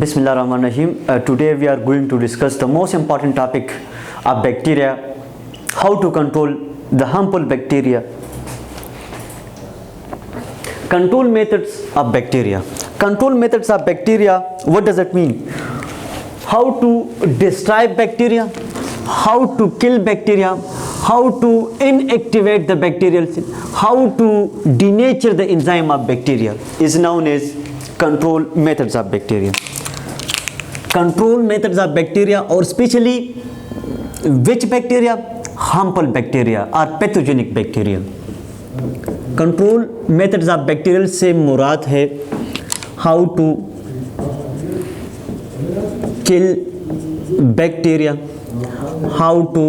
Bismillahirrahmanirrahim. Today we are going to discuss the most important topic of bacteria, how to control the harmful bacteria. Control methods of bacteria. Control methods of bacteria, what does it mean? How to destroy bacteria, how to kill bacteria, how to inactivate the bacterial cell, how to denature the enzyme of bacteria is known as control methods of bacteria. Control methods of bacteria, or especially which bacteria? Harmful bacteria or pathogenic bacteria. Control methods of bacterial से मुराद है how to kill bacteria, how to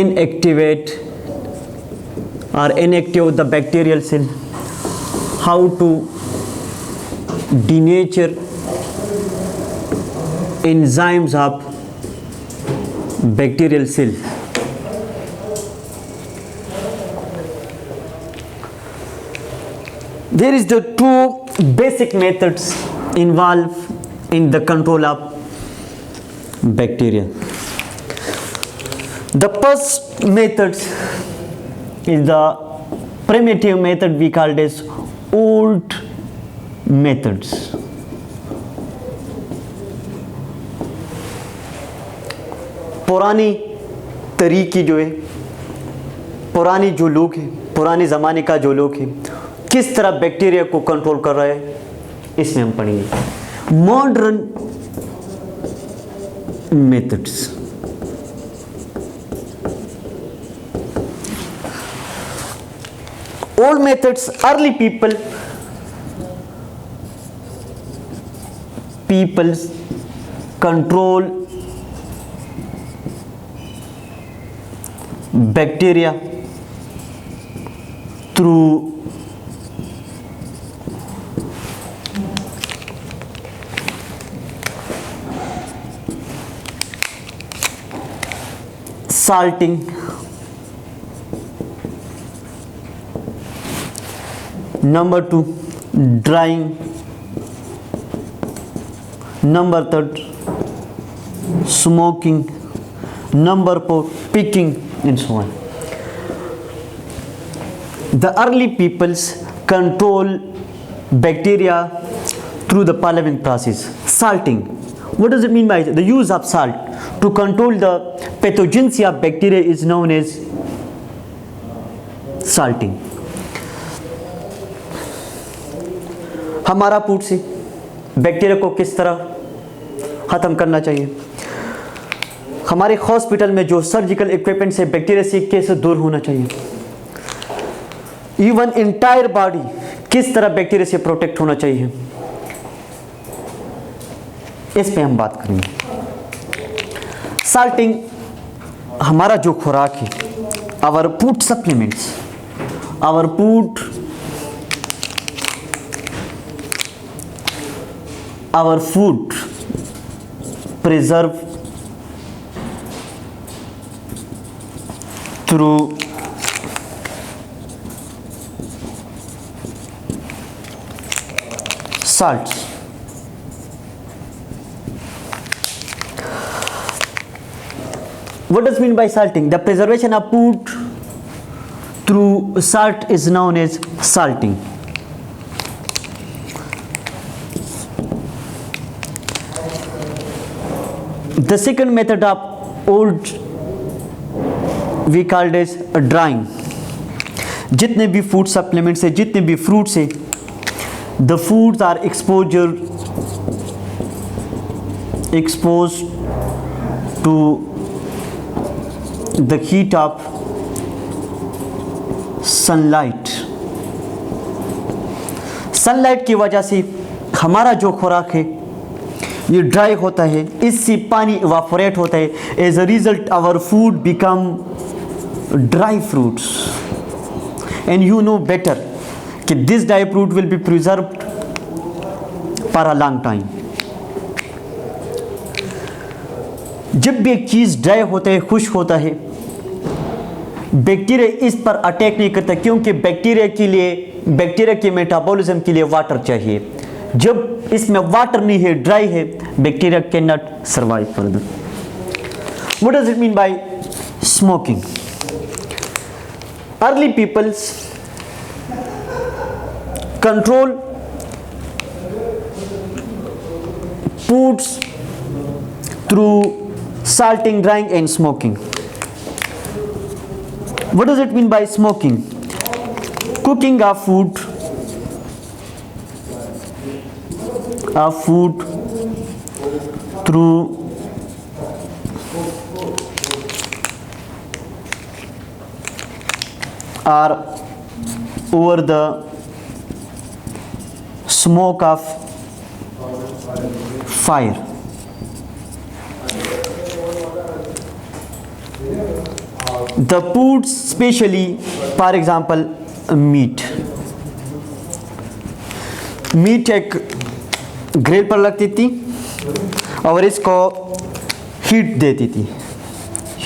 inactivate or inactive the bacterial cell, how to denature enzymes of bacterial cell. There is the two basic methods involved in the control of bacteria. The first method is the primitive method we called as old methods. पुरानी तरीके जो है, पुरानी जो लोग हैं, पुराने ज़माने का जो लोग हैं, किस तरह बैक्टीरिया को कंट्रोल कर रहे हैं, इसमें हम पढ़ेंगे. Modern methods. Old methods, early peoples control bacteria through salting, number 2 drying, number 3 smoking, number 4 picking, and so on. The early peoples control bacteria through the following process. Salting. What does it mean by the use of salt to control the pathogens of bacteria is known as salting. हमारा food से bacteria को किस तरह ख़त्म करना चाहिए, हमारे hospital में जो सर्जिकल इक्विपमेंट से बैक्टीरिया से कैसे दूर होना चाहिए, इवन इंटायर बॉडी किस तरह बैक्टीरिया से प्रोटेक्ट होना चाहिए, इस पे हम बात करेंगे. साल्टिंग हमारा जो खुराक है, our food supplements, our food, our food preserve through salts. What does mean by salting? The preservation of food through salt is known as salting. The second method of old we called as drying. जितने भी food supplements है, जितने भी fruits है, the foods are exposed to the heat of sunlight. Sunlight की वजह से हमारा जो खुराक है ये ड्राई होता है, इससे पानी इवापोरेट होता है. As a result our food become dry fruits, and you know better कि this dry fruit will be preserved for a long time. जब भी एक चीज़ ड्राई होता है, खुश्क होता है, बैक्टीरिया इस पर अटैक नहीं करता, क्योंकि बैक्टीरिया के मेटाबॉलिज्म के लिए वाटर चाहिए। जब इसमें वाटर नहीं है, ड्राई है, bacteria can not survive further. What does it mean by smoking? Early peoples control foods through salting, drying and smoking. What does it mean by smoking? Cooking a food through or over the smoke of fire. The foods, especially for example meat एक grill पर लगती थी और इसको heat देती थी।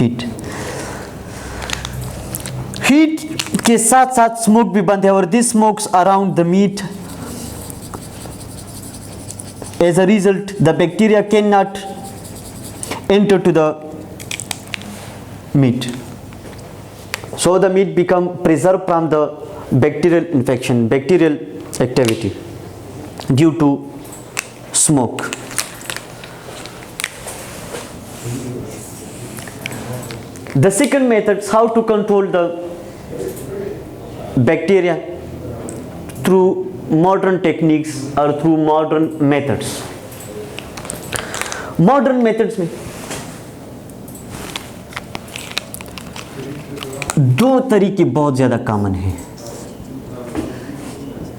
Heat के साथ साथ स्मोक भी बनते हैं, और this smokes around the meat. As a result, the bacteria cannot enter to the meat. So the meat become preserved from the bacterial infection, bacterial activity due to smoke. The second method is how to control the bacteria through modern techniques or through modern methods. Modern methods में दो तरीके बहुत ज़्यादा common हैं.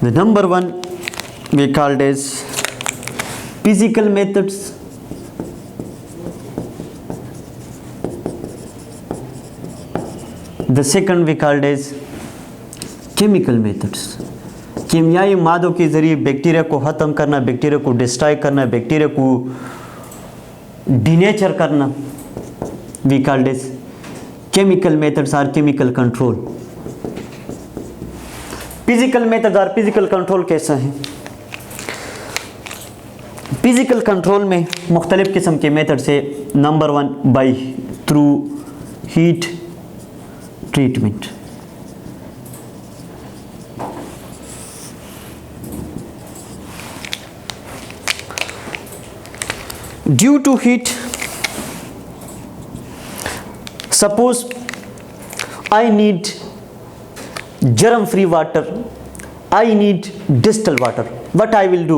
The number one we called as physical methods. The second we called as chemical methods. कीमियाई मादों के ज़रिए bacteria को ख़त्म करना, बैक्टीरिया को डिस्ट्रॉय करना, बैक्टीरिया को डिनेचर करना, we called as chemical methods are chemical control. Physical methods are physical control कैसा है? फिजिकल कंट्रोल में मुख्तलिफ किस्म के मेथड से. Number one, by through heat treatment. Due to heat, suppose I need germ free water, I need distilled water. What I will do?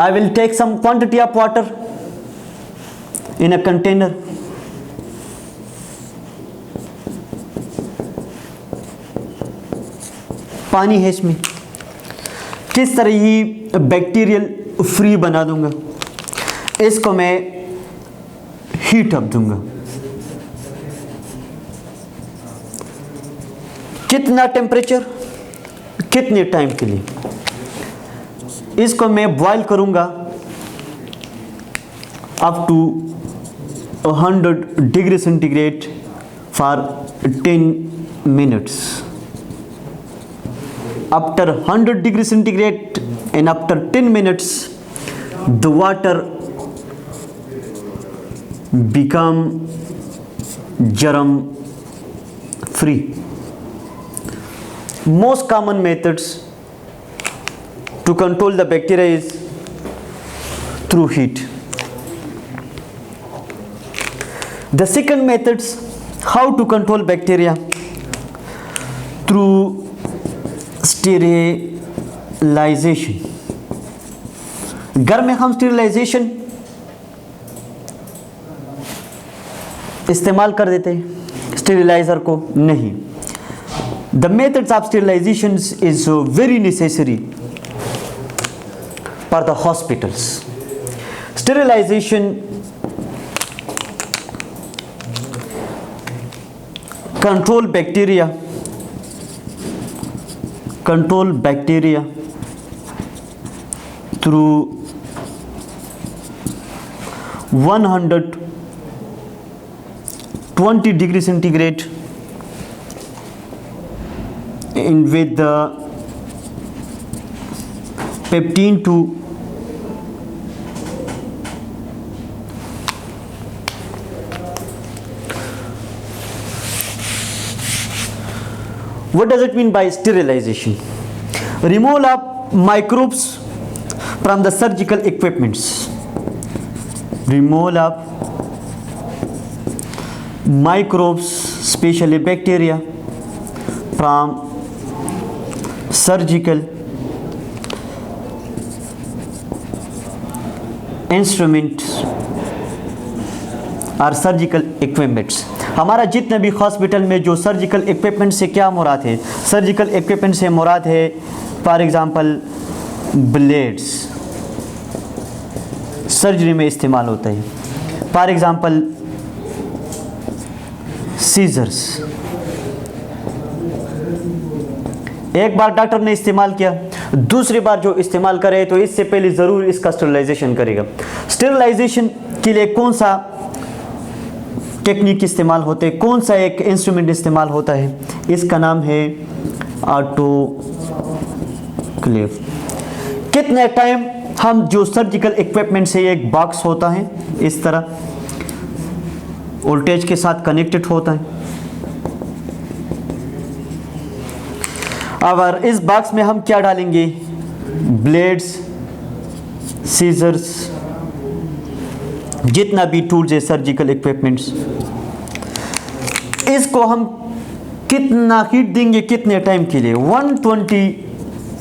I will take some quantity of water in a container. पानी है इसमें. किस तरह ही bacterial free बना दूंगा? इसको मैं heat up दूंगा. कितना टेम्परेचर, कितने टाइम के लिए? इसको मैं बॉयल करूंगा up to 100 degree centigrade for 10 minutes. After 100 degree centigrade and after 10 minutes, the water become germ free. Most common methods to control the bacteria is through heat. The second methods how to control bacteria through sterilization. घर में हम sterilisation इस्तेमाल कर देते हैं, sterilizer को नहीं. The methods of sterilization is very necessary for the hospitals. Sterilization control bacteria through 120 degree centigrade in with the peptine to what does it mean by sterilization? Removal of microbes from the surgical equipments. Removal of microbes, especially bacteria, from surgical instruments और surgical equipments. हमारा जितने भी hospital में जो surgical equipment से क्या मुराद है? Surgical equipment से मुराद है फॉर एग्जांपल ब्लेड्स, सर्जरी में इस्तेमाल होता है. For example scissors. एक बार डॉक्टर ने इस्तेमाल किया, दूसरी बार जो इस्तेमाल करे तो इससे पहले ज़रूर इसका स्टेरिलाइजेशन करेगा. स्टेरिलाइजेशन के लिए कौन सा टेक्निक इस्तेमाल होते हैं, कौन सा एक इंस्ट्रूमेंट इस्तेमाल होता है? इसका नाम है ऑटोक्लेव. कितने टाइम हम जो सर्जिकल इक्विपमेंट से एक बॉक्स होता है इस तरह वोल्टेज के साथ कनेक्टेड होता है. अब इस बॉक्स में हम क्या डालेंगे? ब्लेड्स, सीजर्स, जितना भी टूल्स है सर्जिकल इक्विपमेंट्स. इसको हम कितना हीट देंगे, कितने टाइम के लिए? 120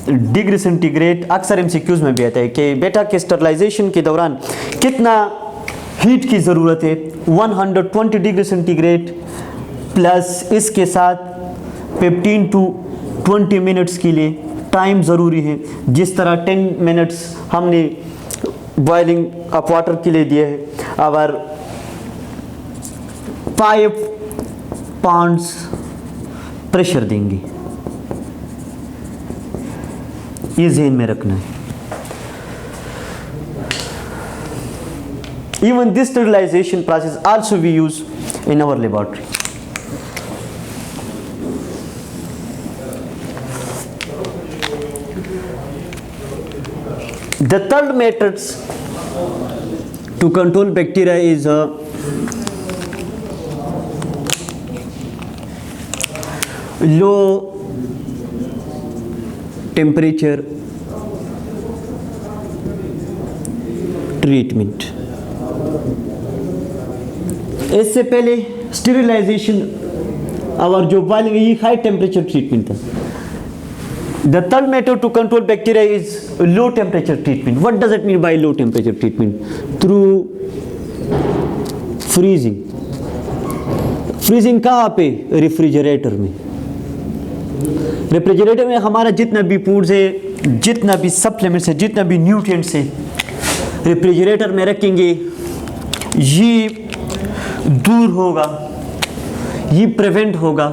डिग्री सेंटीग्रेड. अक्सर एमसीक्यूज में भी आता है कि बेटा के स्टरलाइजेशन के दौरान कितना हीट की ज़रूरत है? 120 डिग्री सेंटीग्रेड प्लस इसके साथ 15 टू 20 मिनट्स के लिए टाइम ज़रूरी है. जिस तरह 10 मिनट्स हमने बॉइलिंग ऑफ वाटर के लिए दिए है, और 5 पाउंड्स प्रेशर देंगे. ये ज़हन में रखना है. Even this sterilization process also we use in our laboratory. The third methods to control bacteria is low temperature treatment. इससे पहले स्टेरिलाइजेशन और जो बॉइलिंग ये हाई टेम्परेचर ट्रीटमेंट था. The third method to control bacteria is low temperature treatment. What does it mean by low temperature treatment? Through freezing. Freezing कहाँ पे? Refrigerator में. Refrigerator में हमारा जितना भी फूड्स है, जितना भी सप्लीमेंट्स है, जितना भी न्यूट्रिएंट्स है, रेफ्रिजरेटर में रखेंगे. ये दूर होगा, ये प्रिवेंट होगा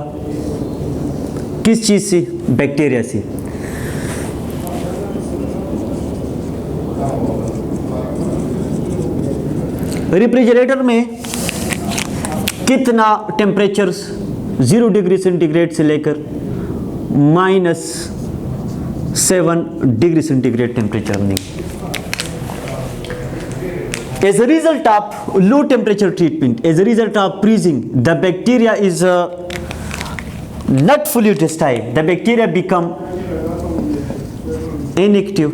किस चीज़ से? बैक्टीरिया से. रेफ्रिजरेटर में कितना टेम्परेचर? 0 डिग्री सेंटीग्रेड से लेकर -7 डिग्री सेंटीग्रेड टेम्परेचर नहीं. As a result of low temperature treatment, as a result of freezing, the bacteria is not fully destroyed. The bacteria become inactive.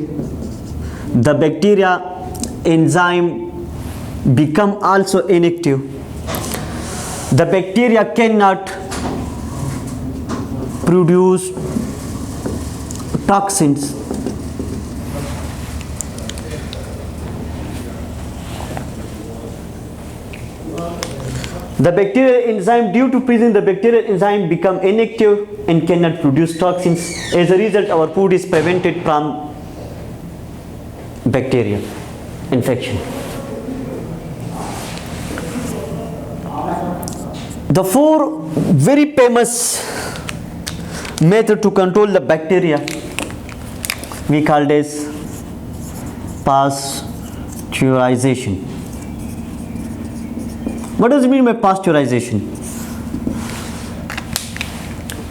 The bacteria enzyme become also inactive. The bacteria cannot produce toxins. The bacterial enzyme, due to freezing, the bacterial enzyme become inactive and cannot produce toxins. As a result, our food is prevented from bacteria infection. The 4 very famous method to control the bacteria we called as pasteurization. What does it mean by pasteurization?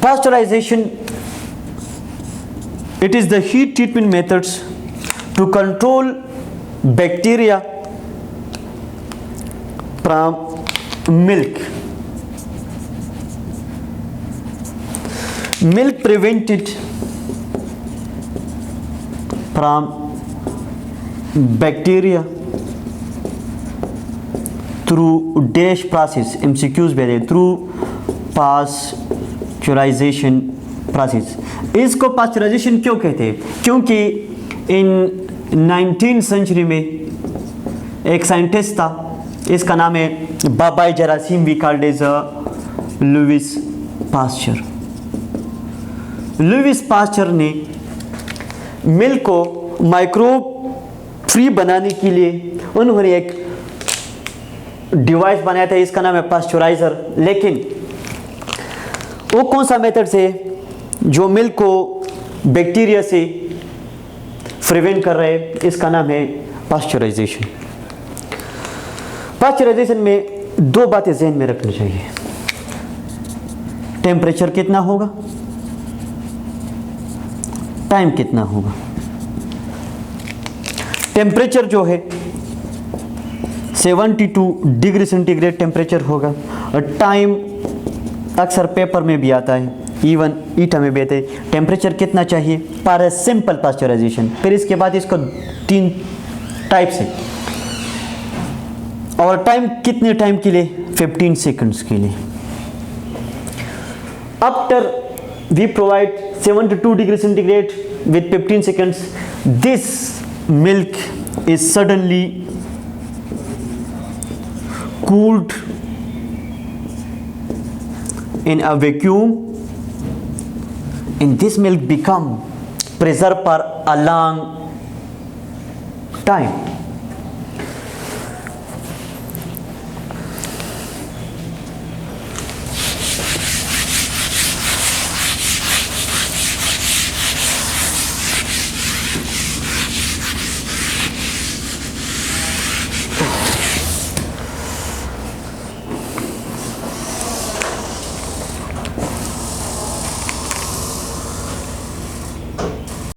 Pasteurization, it is the heat treatment methods to control bacteria from milk. Milk prevented from bacteria through dash process. MCQs भी है, through pasteurization process. इसको pasteurization क्यों कहते हैं? क्योंकि in 19th century में एक scientist था, इसका नाम है बाबाई जरासीम, we called as Louis Pasteur. Louis Pasteur ने मिल्क को माइक्रोब फ्री बनाने के लिए उन्होंने एक डिवाइस बनाया था, इसका नाम है पास्चराइजर. लेकिन वो कौन सा मेथड से जो मिल्क को बैक्टीरिया से प्रिवेंट कर रहे हैं, इसका नाम है पास्चराइजेशन. पास्चराइजेशन में दो बातें ज़हन में रखनी चाहिए. टेम्परेचर कितना होगा, टाइम कितना होगा. टेम्परेचर जो है 72 डिग्री सेंटीग्रेड टेम्परेचर होगा, और टाइम अक्सर पेपर में भी आता है, इवन ईटा में भी आता है. टेम्परेचर कितना चाहिए फॉर ए सिंपल पास्चराइजेशन. फिर इसके बाद इसको 3 टाइप्स है, और टाइम कितने टाइम के लिए, 15 सेकंड्स के लिए. After we provide 72 degree centigrade with 15 seconds, this milk is suddenly cooled in a vacuum, and this milk become preserved for a long time.